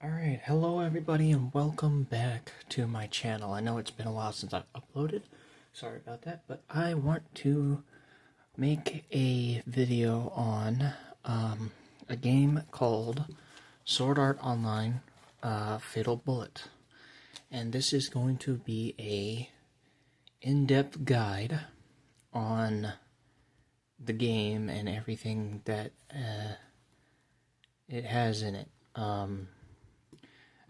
Alright, hello everybody and welcome back to my channel. I know it's been a while since I've uploaded, sorry about that, but I want to make a video on a game called Sword Art Online Fatal Bullet. And this is going to be a in-depth guide on the game and everything that it has in it.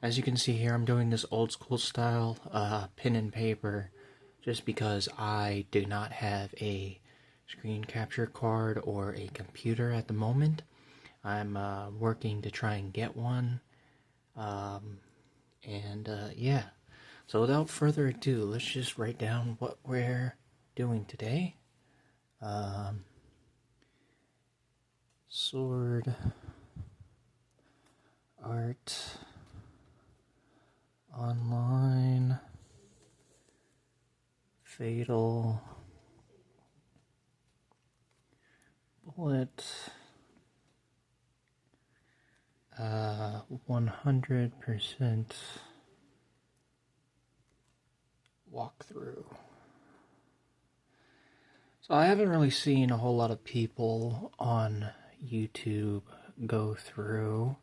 As you can see here, I'm doing this old school style pen and paper just because I do not have a screen capture card or a computer at the moment. I'm working to try and get one. Yeah. So without further ado, let's just write down what we're doing today. Sword Art Online Fatal Bullet 100% walkthrough. So I haven't really seen a whole lot of people on YouTube go through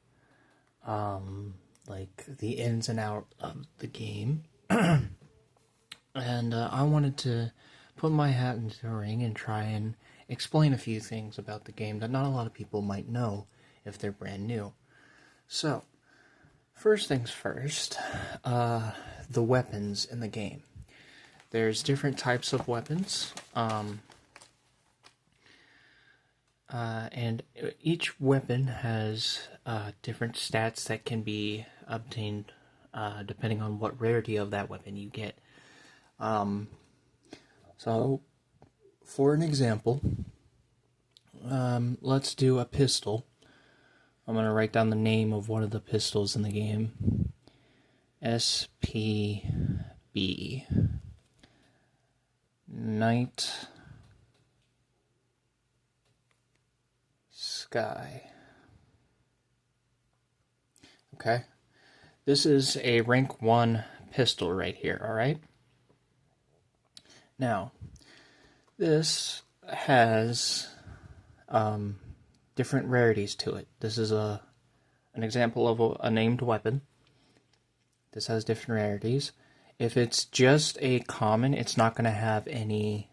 like the ins and out of the game. And I wanted to put my hat into the ring and try and explain a few things about the game that not a lot of people might know if they're brand new. So, first things first, the weapons in the game. There's different types of weapons, and each weapon has different stats that can be obtained depending on what rarity of that weapon you get. So, for an example, let's do a pistol. I'm going to write down the name of one of the pistols in the game. SPB. Night Sky. Okay. This is a rank 1 pistol right here, alright? Now, this has different rarities to it. This is an example of a named weapon. This has different rarities. If it's just a common, it's not going to have any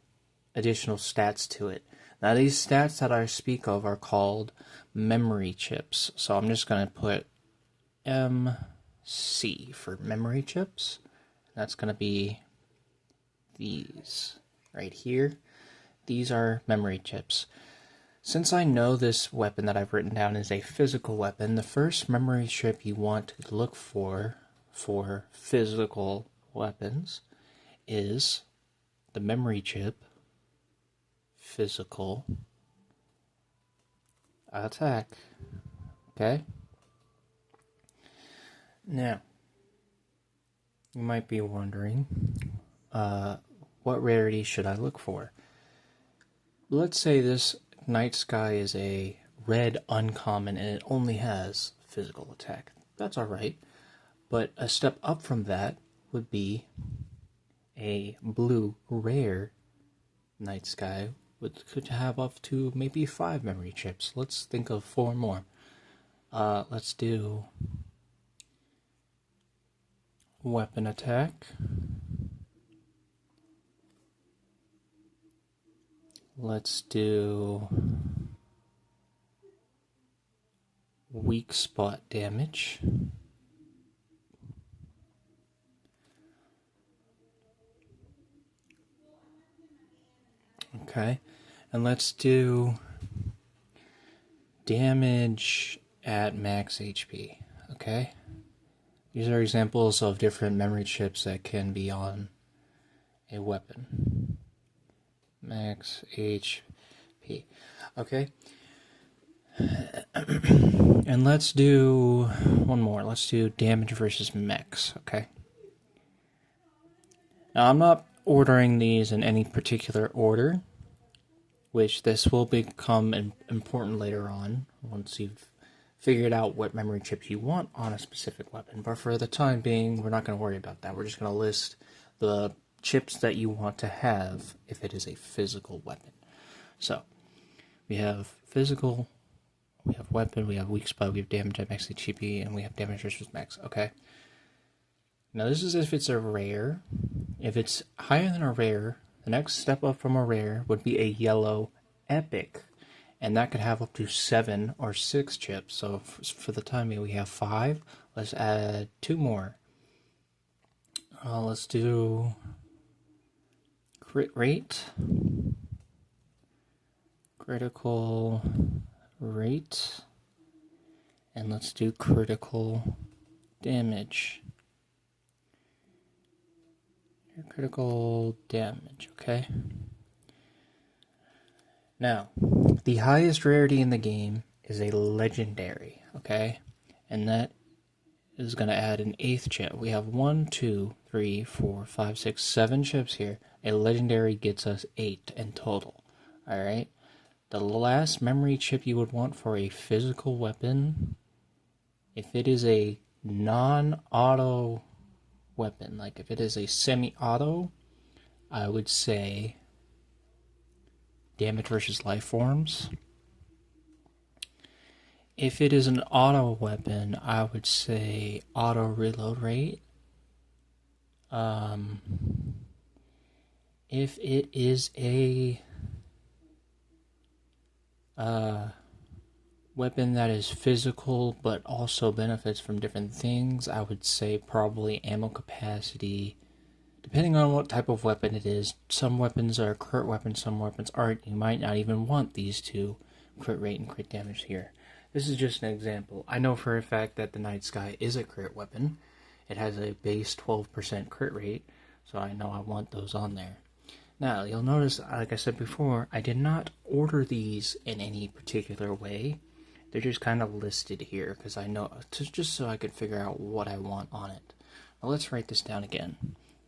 additional stats to it. Now, these stats that I speak of are called memory chips. So I'm just going to put MC for memory chips. That's going to be these right here. These are memory chips. Since I know this weapon that I've written down is a physical weapon, the first memory chip you want to look for physical weapons is the memory chip physical attack. Okay? Now, you might be wondering, what rarity should I look for? Let's say this Night Sky is a red uncommon and it only has physical attack. That's alright. But a step up from that would be a blue rare Night Sky, which could have up to maybe 5 memory chips. Let's think of 4 more. Let's do weapon attack. Let's do weak spot damage. Okay, and let's do damage at max HP. Okay, these are examples of different memory chips that can be on a weapon. Max HP. Okay. And let's do one more. Let's do damage versus mechs, okay? Now, I'm not ordering these in any particular order, which this will become important later on once you've figured out what memory chips you want on a specific weapon. But for the time being, we're not going to worry about that. We're just going to list the chips that you want to have if it is a physical weapon. So, we have physical, we have weapon, we have weak spot, we have damage at max HP, and we have damage versus max, okay? Now this is if it's a rare. If it's higher than a rare, the next step up from a rare would be a yellow epic. And that could have up to 7 or 6 chips. So for the time being, we have 5. Let's add 2 more. Let's do crit rate, critical rate, and let's do critical damage. Critical damage, okay? Now, the highest rarity in the game is a legendary, okay? And that is going to add an 8th chip. We have 1, 2, 3, 4, 5, 6, 7 chips here. A legendary gets us 8 in total, alright? The last memory chip you would want for a physical weapon, if it is a non-auto weapon, like if it is a semi-auto, I would say damage versus life forms. If it is an auto weapon, I would say auto reload rate. If it is a weapon that is physical but also benefits from different things, I would say probably ammo capacity. Depending on what type of weapon it is, some weapons are crit weapons, some weapons aren't. You might not even want these two, crit rate and crit damage here. This is just an example. I know for a fact that the Night Sky is a crit weapon. It has a base 12% crit rate, so I know I want those on there. Now, you'll notice, like I said before, I did not order these in any particular way. They're just kind of listed here, because I know, just so I could figure out what I want on it. Now, let's write this down again.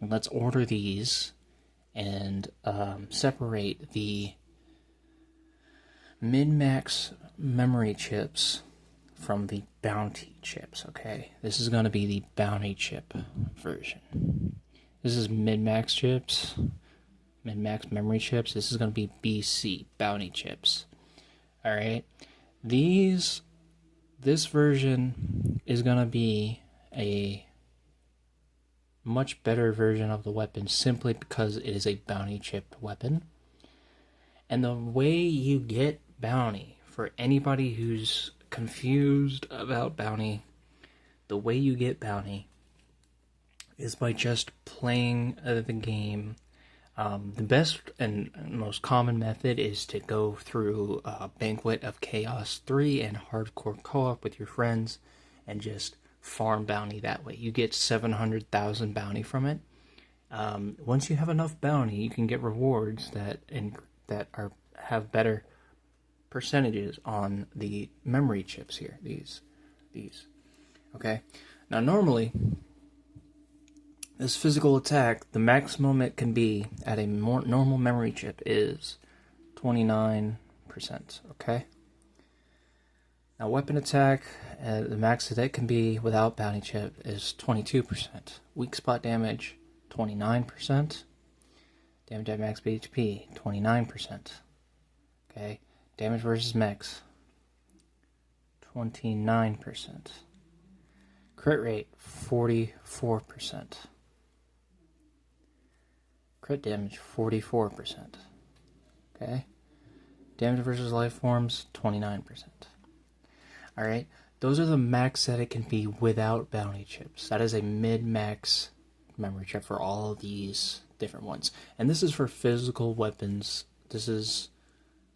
And let's order these and separate the min-max memory chips from the bounty chips, okay? This is going to be the bounty chip version. This is min-max chips, min-max memory chips. This is going to be BC, bounty chips. Alright? This version is going to be a much better version of the weapon simply because it is a bounty chip weapon. And the way you get bounty, for anybody who's confused about bounty, the way you get bounty is by just playing the game. The best and most common method is to go through Banquet of Chaos 3 and Hardcore Co-op with your friends and just farm bounty that way. You get 700,000 bounty from it. Once you have enough bounty, you can get rewards that have better percentages on the memory chips here. These. Okay? Now normally, this physical attack, the maximum it can be at a more normal memory chip is 29%. Okay? Now, weapon attack, the max that it can be without bounty chip is 22%. Weak spot damage, 29%. Damage at max HP, 29%. Okay, damage versus max, 29%. Crit rate, 44%. Crit damage, 44%. Okay, damage versus life forms, 29%. Alright, those are the max that it can be without bounty chips. That is a mid-max memory chip for all of these different ones. And this is for physical weapons. This is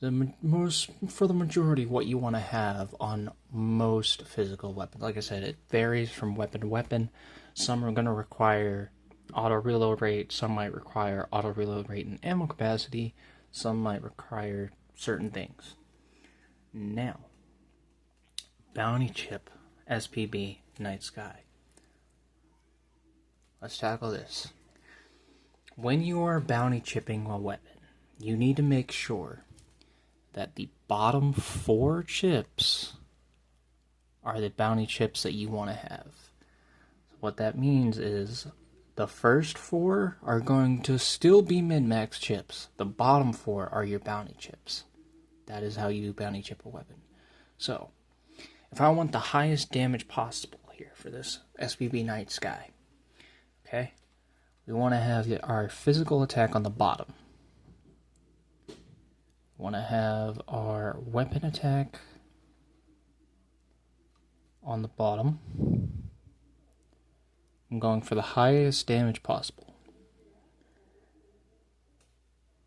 for the majority what you want to have on most physical weapons. Like I said, it varies from weapon to weapon. Some are going to require auto reload rate, some might require auto reload rate and ammo capacity, some might require certain things. Now, bounty chip, SPB, Night Sky. Let's tackle this. When you are bounty chipping a weapon, you need to make sure that the bottom 4 chips are the bounty chips that you want to have. So what that means is the first 4 are going to still be min-max chips. The bottom 4 are your bounty chips. That is how you bounty chip a weapon. So, if I want the highest damage possible here for this SBB Night Sky, okay, we want to have our physical attack on the bottom. We want to have our weapon attack on the bottom. I'm going for the highest damage possible.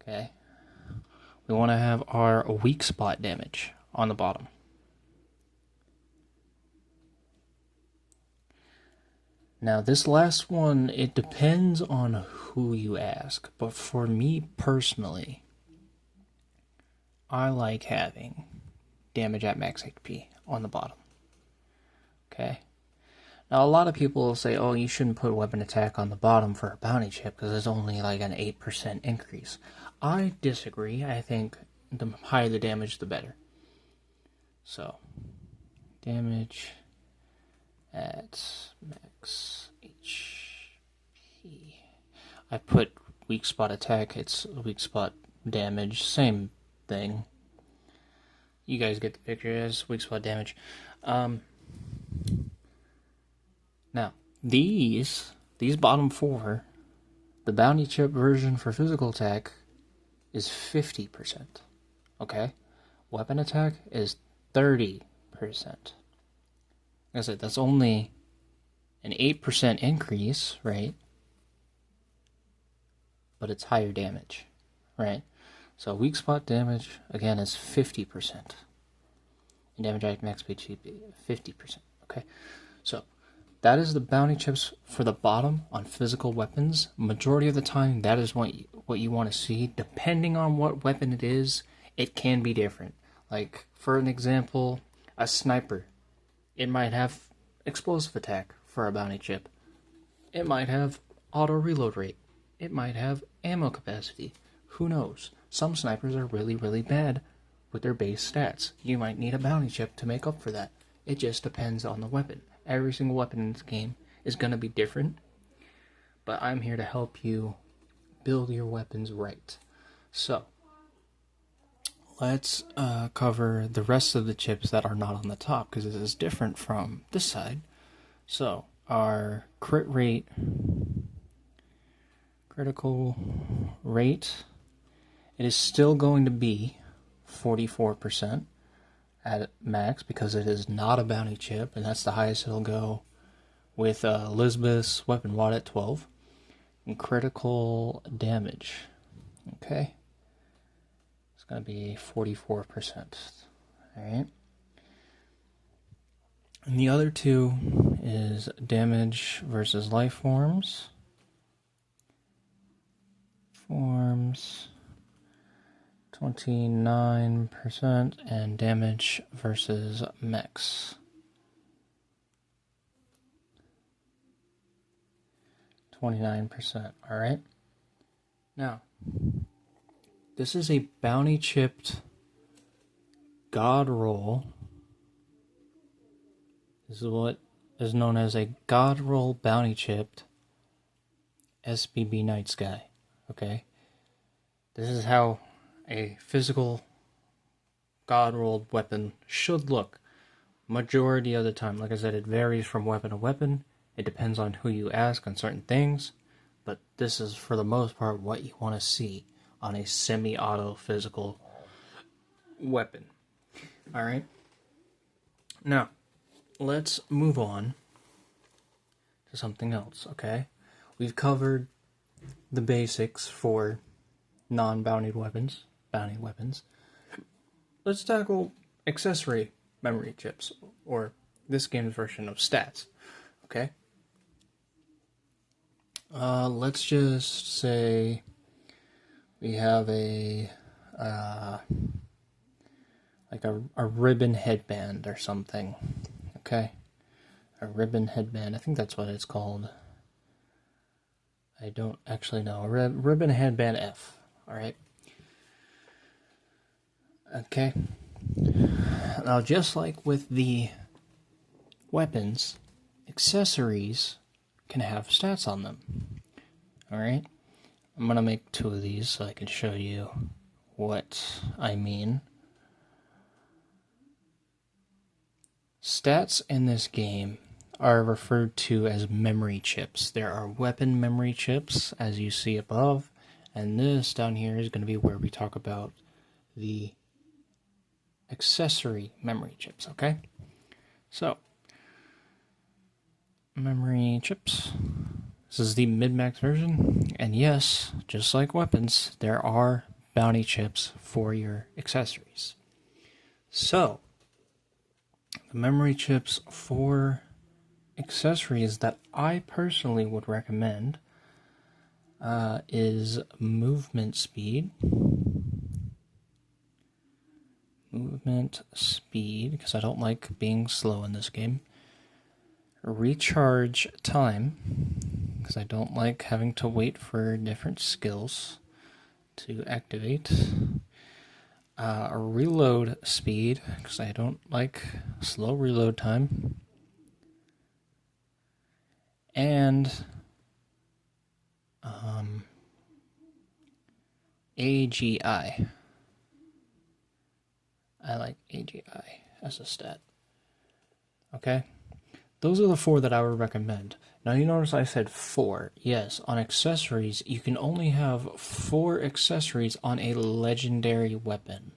Okay. We want to have our weak spot damage on the bottom. Now, this last one, it depends on who you ask, but for me personally, I like having damage at max HP on the bottom. Okay? Now, a lot of people will say, oh, you shouldn't put weapon attack on the bottom for a bounty chip because it's only like an 8% increase. I disagree. I think the higher the damage, the better. So, damage at max HP. I put weak spot attack, it's weak spot damage, same thing. You guys get the picture as weak spot damage. Now, these bottom 4, the bounty chip version for physical attack is 50%. Okay? Weapon attack is 30%. Like I said, that's only an 8% increase, right? But it's higher damage, right? So weak spot damage, again, is 50%. And damage at max HP, 50%, okay? So, that is the bounty chips for the bottom on physical weapons. Majority of the time, that is what you want to see. Depending on what weapon it is, it can be different. Like, for an example, a sniper. It might have explosive attack for a bounty chip. It might have auto reload rate. It might have ammo capacity. Who knows? Some snipers are really, really bad with their base stats. You might need a bounty chip to make up for that. It just depends on the weapon. Every single weapon in this game is going to be different. But I'm here to help you build your weapons right. So, let's cover the rest of the chips that are not on the top, because this is different from this side. So, our critical rate, it is still going to be 44% at max, because it is not a bounty chip, and that's the highest it'll go with Elizabeth's Weapon Wad at 12. And critical damage, okay, it's going to be 44%. Alright. And the other two is damage versus life forms. Forms 29%, and damage versus mechs 29%. Alright. Now, this is a bounty chipped god roll. This is what is known as a god roll bounty chipped SBB Night Sky. Okay? This is how a physical god rolled weapon should look. Majority of the time, like I said, it varies from weapon to weapon. It depends on who you ask on certain things. But this is, for the most part, what you want to see on a semi-auto physical weapon. Alright? Now, let's move on to something else, okay? We've covered the basics for non-bounty weapons, bounty weapons. Let's tackle accessory memory chips, or this game's version of stats, okay? Let's just say we have a ribbon headband or something, okay? A ribbon headband, I think that's what it's called. I don't actually know. Ribbon headband F, alright? Okay. Now, just like with the weapons, accessories can have stats on them. Alright? I'm going to make 2 of these so I can show you what I mean. Stats in this game are referred to as memory chips. There are weapon memory chips, as you see above, and this down here is going to be where we talk about the accessory memory chips, okay? So, memory chips. This is the min-max version, and yes, just like weapons, there are bounty chips for your accessories. So, the memory chips for accessories that I personally would recommend is movement speed, because I don't like being slow in this game. Recharge time, because I don't like having to wait for different skills to activate. Reload speed, because I don't like slow reload time. And AGI. I like AGI as a stat. Okay? Those are the 4 that I would recommend. Now you notice I said 4. Yes, on accessories, you can only have 4 accessories on a legendary weapon.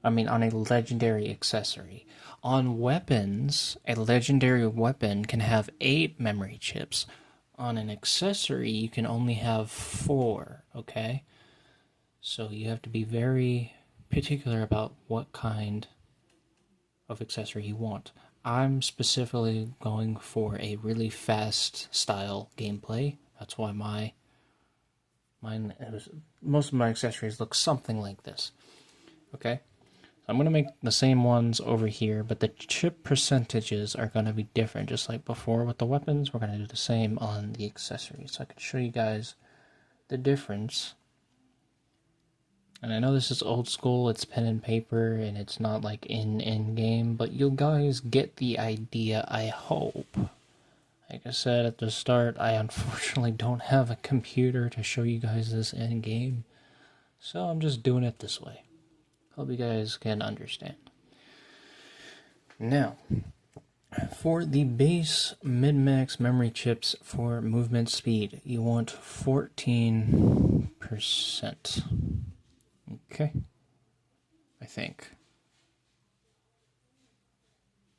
On a legendary accessory. On weapons, a legendary weapon can have 8 memory chips. On an accessory, you can only have 4, okay? So you have to be very particular about what kind of accessory you want. I'm specifically going for a really fast style gameplay. That's why most of my accessories look something like this. Okay? I'm going to make the same ones over here, but the chip percentages are going to be different. Just like before with the weapons, we're going to do the same on the accessories. So I can show you guys the difference. And I know this is old school, it's pen and paper, and it's not like in-game, but you guys get the idea, I hope. Like I said at the start, I unfortunately don't have a computer to show you guys this in-game, so I'm just doing it this way. Hope you guys can understand. Now, for the base min-max memory chips for movement speed, you want 14%. Okay. I think.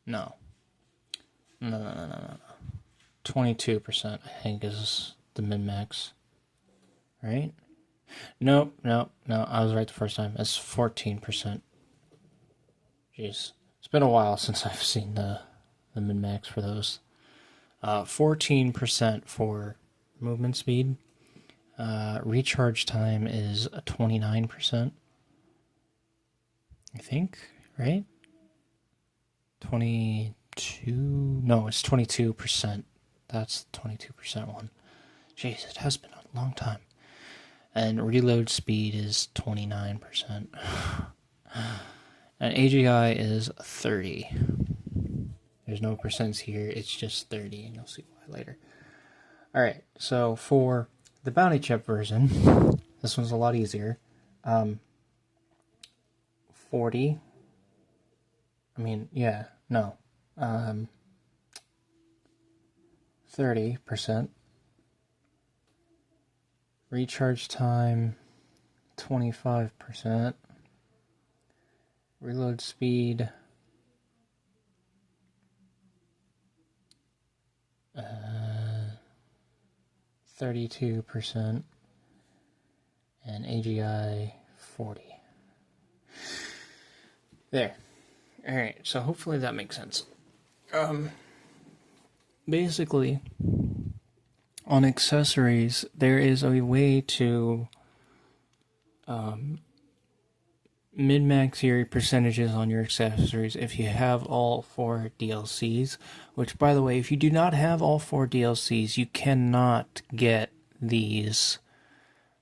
No. 22%, I think, is the min-max. Right? Nope. I was right the first time. It's 14%. Jeez. It's been a while since I've seen the min-max for those. 14% for movement speed. Recharge time is 29%. I think, right? 22? No, it's 22%. That's the 22% one. Jeez, it has been a long time. And reload speed is 29%. And AGI is 30. There's no percents here, it's just 30, and you'll see why later. Alright, so for the bounty chip version, this one's a lot easier. 40. 30%. Recharge time, 25%. Reload speed, 32%. And AGI, 40. There. Alright, so hopefully that makes sense. Basically, on accessories, there is a way to min-max your percentages on your accessories if you have all 4 DLCs, which, by the way, if you do not have all 4 DLCs, you cannot get these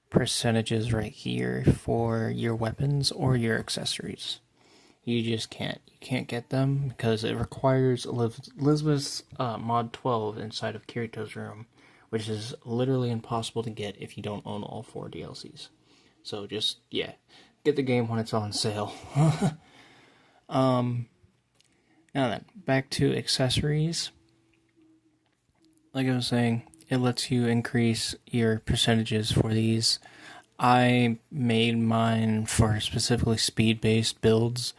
percentages right here for your weapons or your accessories. You just can't. You can't get them because it requires Elizabeth's mod 12 inside of Kirito's room, which is literally impossible to get if you don't own all 4 DLCs. So just, yeah, get the game when it's on sale. Now then, back to accessories. Like I was saying, it lets you increase your percentages for these. I made mine for specifically speed-based builds.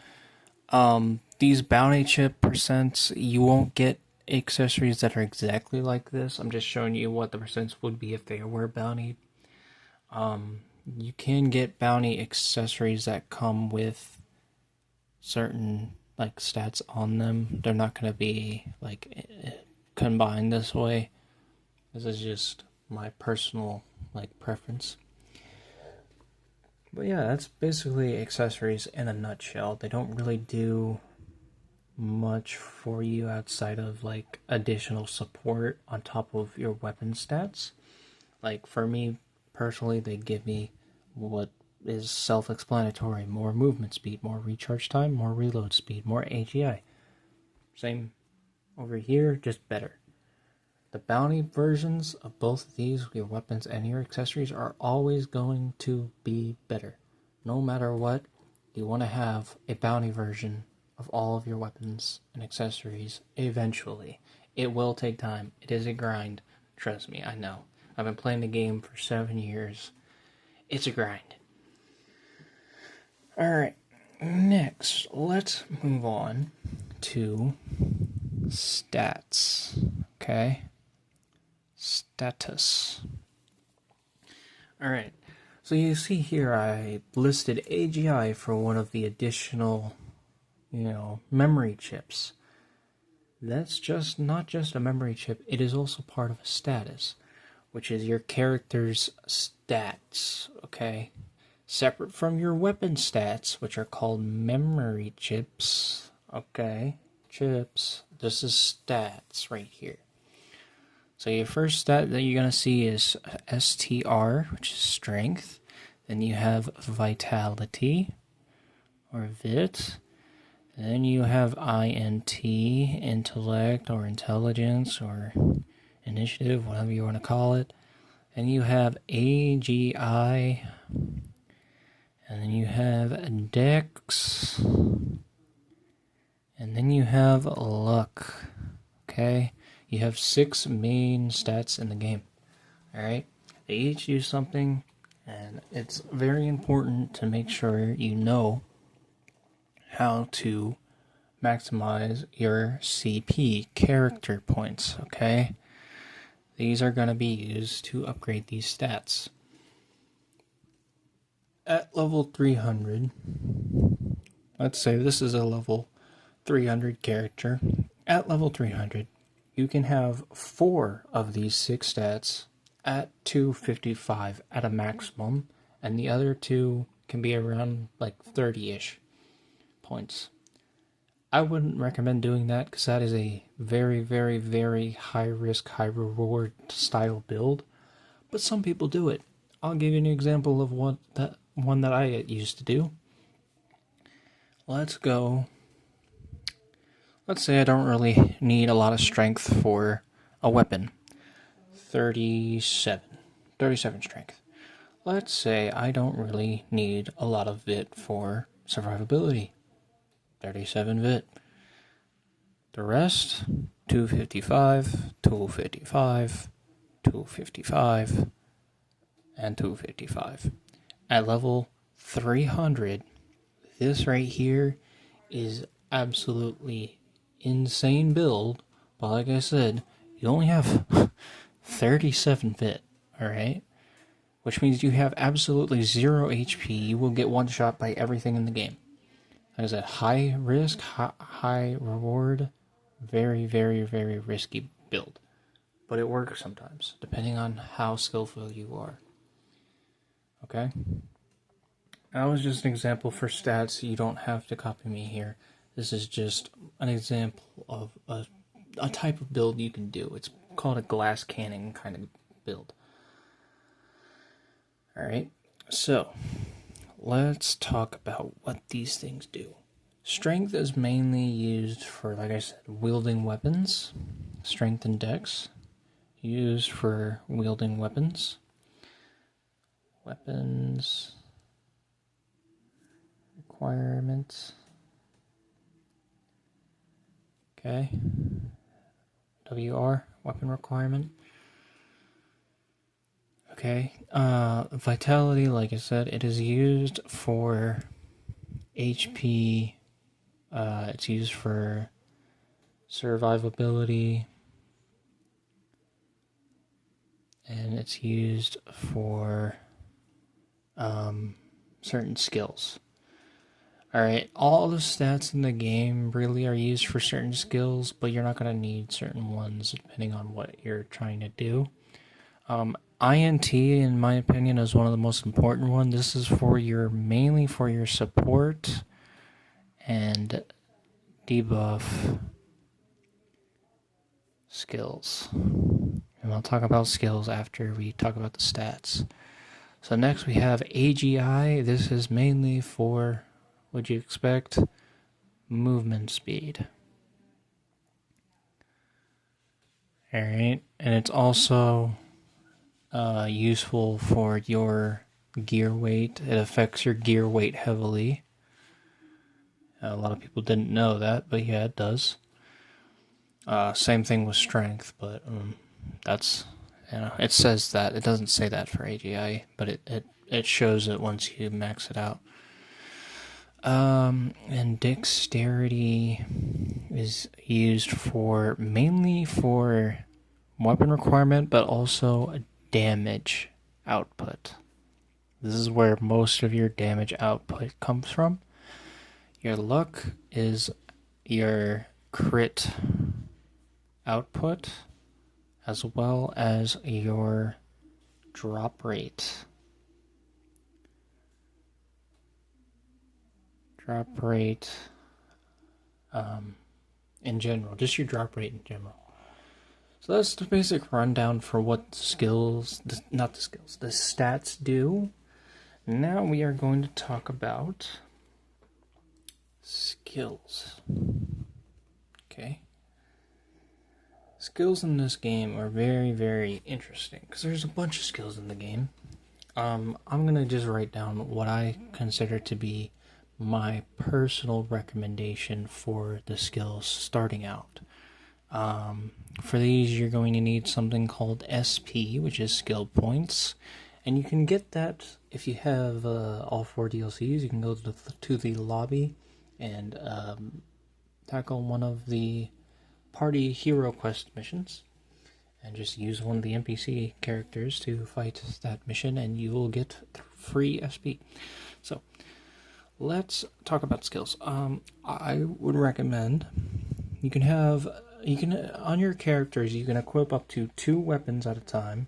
These bounty chip percents, you won't get accessories that are exactly like this. I'm just showing you what the percents would be if they were bounty. You can get bounty accessories that come with certain like stats on them. They're not going to be like combined this way. This is just my personal like preference. But yeah, that's basically accessories in a nutshell. They don't really do much for you outside of like additional support on top of your weapon stats. Like for me personally, they give me what is self-explanatory: more movement speed, more recharge time, more reload speed, more AGI. Same over here, just better. The bounty versions of both of these, your weapons and your accessories, are always going to be better. No matter what, you want to have a bounty version of all of your weapons and accessories eventually. It will take time. It is a grind. Trust me, I know. I've been playing the game for 7 years. It's a grind. Alright, next, let's move on to stats. Okay? Status. Alright, so you see here I listed AGI for one of the additional, memory chips. That's just not just a memory chip, it is also part of a status, which is your character's stats, okay? Separate from your weapon stats, which are called memory chips, okay? Chips. This is stats right here. So your first stat that you're going to see is STR, which is strength. Then you have vitality, or VIT. Then you have INT, intellect, or intelligence, or initiative, whatever you want to call it. And you have AGI. And then you have Dex. And then you have luck. Okay? You have 6 main stats in the game. Alright? They each do something, and it's very important to make sure you know how to maximize your CP, character points, okay? These are going to be used to upgrade these stats. At level 300, let's say this is a level 300 character. At level 300, you can have 4 of these 6 stats at 255 at a maximum, and the other 2 can be around like 30-ish points. I wouldn't recommend doing that because that is a very, very, very high risk, high reward style build, but some people do it. I'll give you an example of one that I used to do. Let's say I don't really need a lot of strength for a weapon. 37 strength. Let's say I don't really need a lot of VIT for survivability. 37 VIT. The rest, 255, 255, 255, and 255. At level 300, this right here is absolutely insane build, but like I said, you only have 37 VIT, alright? Which means you have absolutely 0 HP. You will get one shot by everything in the game. Like I said, high risk, high reward, very, very, very risky build. But it works sometimes, depending on how skillful you are. Okay? That was just an example for stats. You don't have to copy me here. This is just an example of a type of build you can do. It's called a glass cannon kind of build. Alright, so let's talk about what these things do. Strength is mainly used for, like I said, wielding weapons. Strength and dex used for wielding weapons. Weapons requirements. Okay. WR, weapon requirement. Okay. Vitality, like I said, it is used for HP. It's used for survivability. And it's used for certain skills. Alright, all the stats in the game really are used for certain skills, but you're not going to need certain ones depending on what you're trying to do. INT, in my opinion, is one of the most important ones. This is for mainly for your support and debuff skills. And I'll talk about skills after we talk about the stats. So next we have AGI. This is mainly for, would you expect, movement speed. Alright, and it's also useful for your gear weight. It affects your gear weight heavily. A lot of people didn't know that, but yeah, it does. Same thing with strength, but that's, it says that. It doesn't say that for AGI, but it shows it once you max it out. And dexterity is used for mainly for weapon requirement, but also damage output. This is where most of your damage output comes from. Your luck is your crit output, as well as your drop rate. Drop rate in general, just your drop rate in general. So that's the basic rundown for what the stats do. Now we are going to talk about skills. Okay. Skills in this game are very, very interesting because there's a bunch of skills in the game. I'm going to just write down what I consider to be my personal recommendation for the skills starting out. For these, you're going to need something called SP, which is skill points, and you can get that if you have all 4 DLCs. You can go to the lobby and tackle one of the party hero quest missions, and just use one of the NPC characters to fight that mission, and you will get free SP. So let's talk about skills. I would recommend you can on your characters you can equip up to 2 weapons at a time,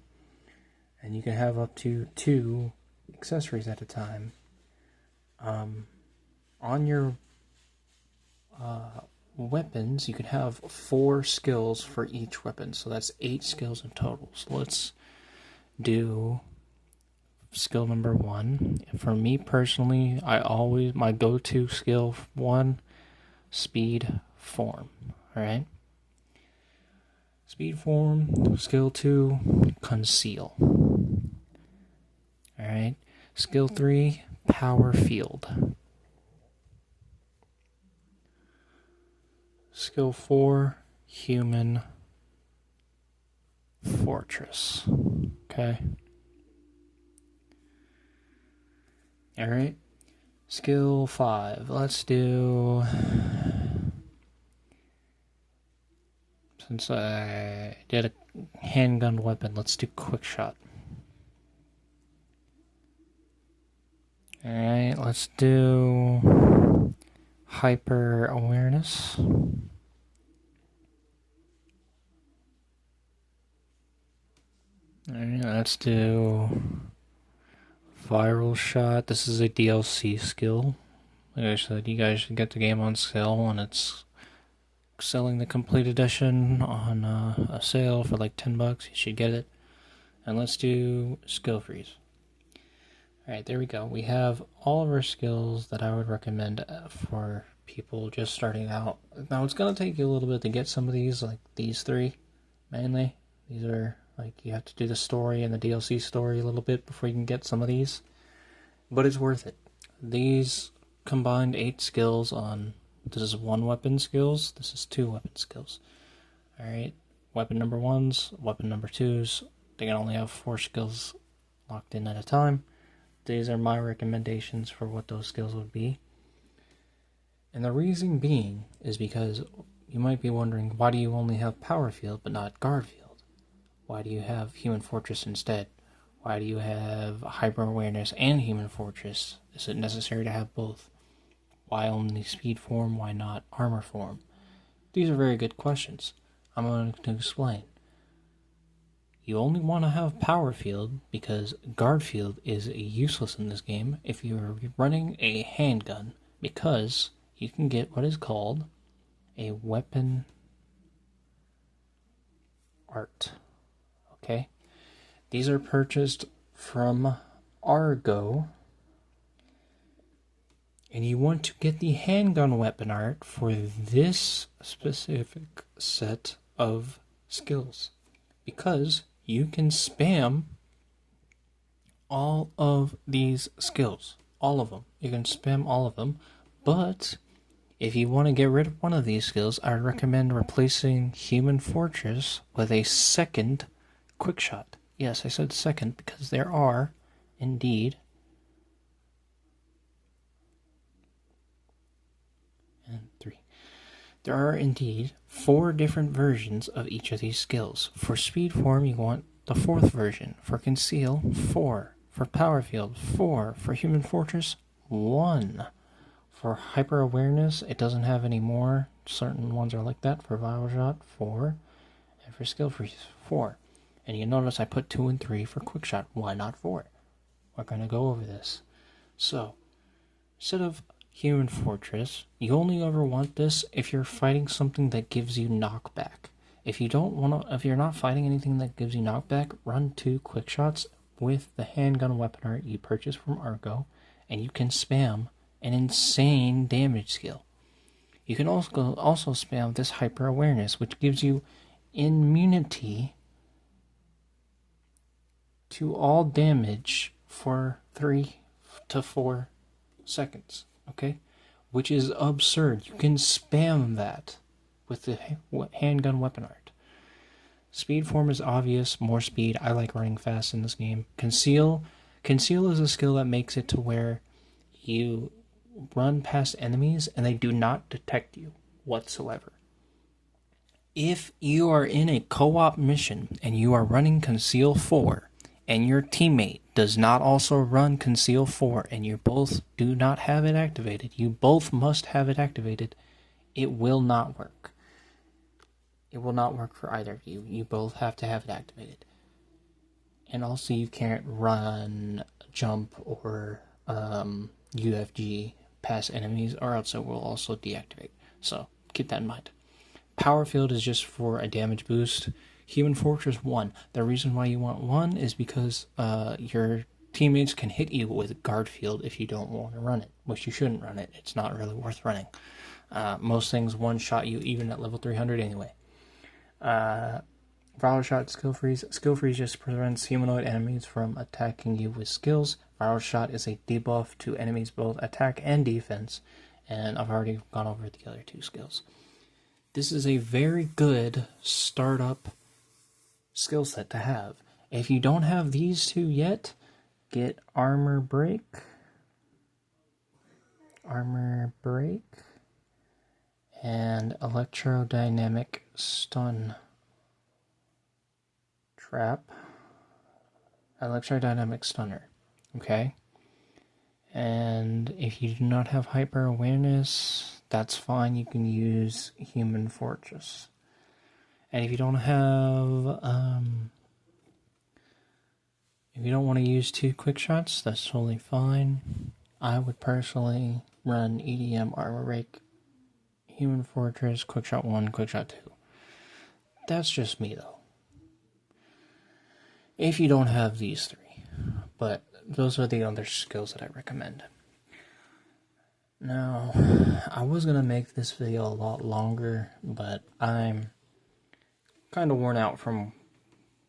and you can have up to 2 accessories at a time. On your weapons, you can have 4 skills for each weapon, so that's 8 skills in total. So let's do skill number 1. For me personally, my go-to skill 1, speed form. Alright? Speed form. Skill 2, conceal. Alright? Skill 3, power field. Skill 4, human fortress. Okay? Alright? Skill 5. Let's do... Since I did a handgun weapon, let's do quick shot. Alright, let's do hyper awareness. Alright, let's do viral shot. This is a DLC skill. Like I said, you guys should get the game on sale, and it's selling the complete edition on a sale for like $10. You should get it. And let's do skill freeze. Alright, there we go. We have all of our skills that I would recommend for people just starting out. Now, it's going to take you a little bit to get some of these, like these three, mainly. These are, like, you have to do the story and the DLC story a little bit before you can get some of these. But it's worth it. These combined 8 skills on... This is 1 weapon skills. This is 2 weapon skills. Alright. Weapon number 1s, weapon number 2s. They can only have 4 skills locked in at a time. These are my recommendations for what those skills would be. And the reason being is because you might be wondering, why do you only have Power Field but not Guard Field? Why do you have Human Fortress instead? Why do you have Hyper Awareness and Human Fortress? Is it necessary to have both? Why only Speed Form? Why not Armor Form? These are very good questions. I'm going to explain. You only want to have Power Field because Guard Field is useless in this game if you're running a handgun, because you can get what is called a weapon art. Okay? These are purchased from Argo, and you want to get the handgun weapon art for this specific set of skills, because you can spam all of these skills. All of them. You can spam all of them, but if you want to get rid of one of these skills, I recommend replacing Human Fortress with a second quick shot. Yes, I said second because there are, indeed, and 3. There are indeed 4 different versions of each of these skills. For Speed Form, you want the 4th version. For Conceal, 4. For Power Field, 4. For Human Fortress, 1. For Hyper Awareness, it doesn't have any more. Certain ones are like that. For Viral Shot, 4. And for Skill Freeze, 4. And you notice I put 2 and 3 for Quick Shot. Why not 4? We're going to go over this. So, instead of Human Fortress, you only ever want this if you're fighting something that gives you knockback. If you're not fighting anything that gives you knockback, run 2 quick shots with the handgun weapon art you purchased from Argo, and you can spam an insane damage skill. You can also spam this Hyper Awareness, which gives you immunity to all damage for 3 to 4 seconds. Okay? Which is absurd. You can spam that with the handgun weapon art. Speed Form is obvious. More speed. I like running fast in this game. Conceal is a skill that makes it to where you run past enemies and they do not detect you whatsoever. If you are in a co-op mission and you are running Conceal 4 and your teammate does not also run Conceal 4 and you both do not have it activated, you both must have it activated, it will not work. It will not work for either of you. You both have to have it activated. And also you can't run, jump, or UFG past enemies, or else it will also deactivate. So keep that in mind. Power Field is just for a damage boost. Human Fortress 1. The reason why you want 1 is because your teammates can hit you with Guard Field if you don't want to run it, which you shouldn't run it. It's not really worth running. Most things one-shot you even at level 300 anyway. Viral Shot, Skill Freeze. Skill Freeze just prevents humanoid enemies from attacking you with skills. Viral Shot is a debuff to enemies both attack and defense, and I've already gone over the other 2 skills. This is a very good startup skill set to have. If you don't have these 2 yet, get Armor Break, and Electrodynamic Stun Trap. Electrodynamic Stunner. Okay? And if you do not have Hyper Awareness, that's fine. You can use Human Fortress. And if you don't have, if you don't want to use 2 quick shots, that's totally fine. I would personally run EDM, Armor Break, Human Fortress, Quick Shot 1, Quick Shot 2. That's just me, though. If you don't have these 3. But those are the other skills that I recommend. Now, I was gonna make this video a lot longer, but I'm kind of worn out from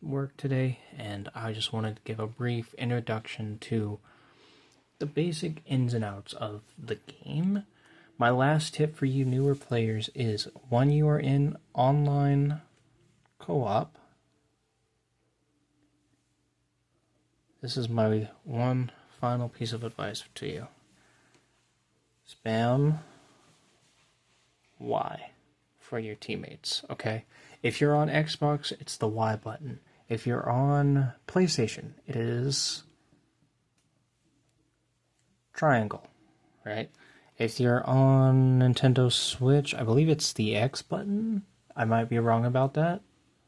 work today, and I just wanted to give a brief introduction to the basic ins and outs of the game. My last tip for you newer players is when you are in online co-op, this is my one final piece of advice to you. Spam Y for your teammates, okay? If you're on Xbox, it's the Y button. If you're on PlayStation, it is triangle, right? If you're on Nintendo Switch, I believe it's the X button. I might be wrong about that.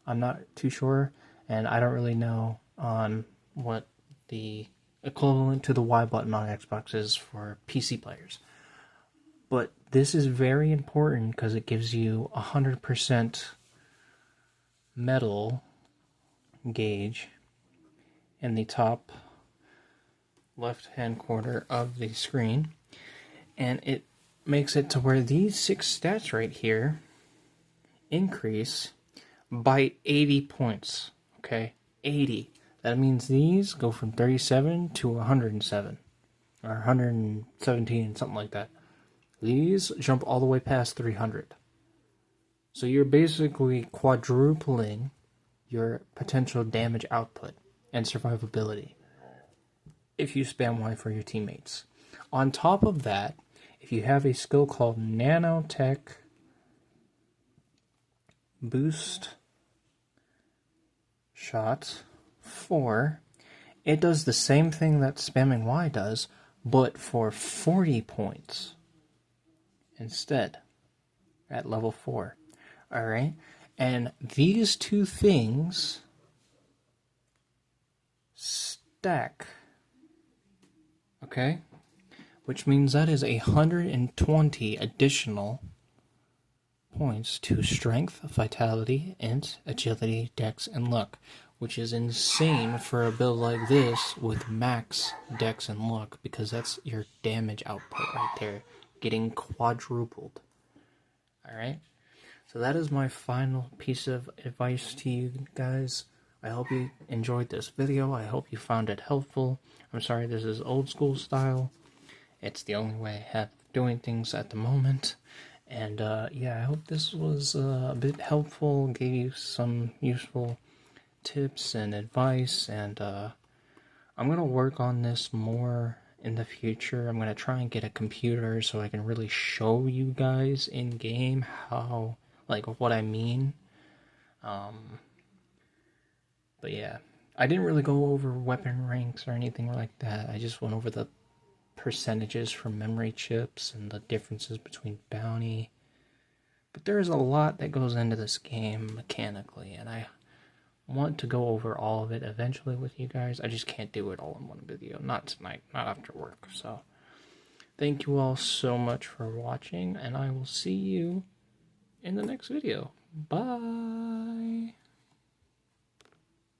I'm not too sure, and I don't really know on what the equivalent to the Y button on Xbox is for PC players. But this is very important because it gives you 100% metal gauge in the top left-hand corner of the screen. And it makes it to where these 6 stats right here increase by 80 points. Okay? 80. That means these go from 37 to 107. Or 117, something like that. These jump all the way past 300. So you're basically quadrupling your potential damage output and survivability if you spam Y for your teammates. On top of that, if you have a skill called Nanotech Boost Shot 4, it does the same thing that spamming Y does, but for 40 points instead at level 4. Alright? And these two things stack. Okay? Which means that is 120 additional points to strength, vitality, int, agility, dex, and luck. Which is insane for a build like this with max dex and luck, because that's your damage output right there, getting quadrupled. Alright? So that is my final piece of advice to you guys. I hope you enjoyed this video. I hope you found it helpful. I'm sorry this is old school style. It's the only way I have doing things at the moment. And yeah, I hope this was a bit helpful, gave you some useful tips and advice. And I'm going to work on this more in the future. I'm going to try and get a computer so I can really show you guys in game how, like, what I mean. But yeah, I didn't really go over weapon ranks or anything like that. I just went over the percentages for memory chips and the differences between bounty. But there's a lot that goes into this game mechanically, and I want to go over all of it eventually with you guys. I just can't do it all in one video. Not tonight, not after work. So thank you all so much for watching, and I will see you in the next video. Bye!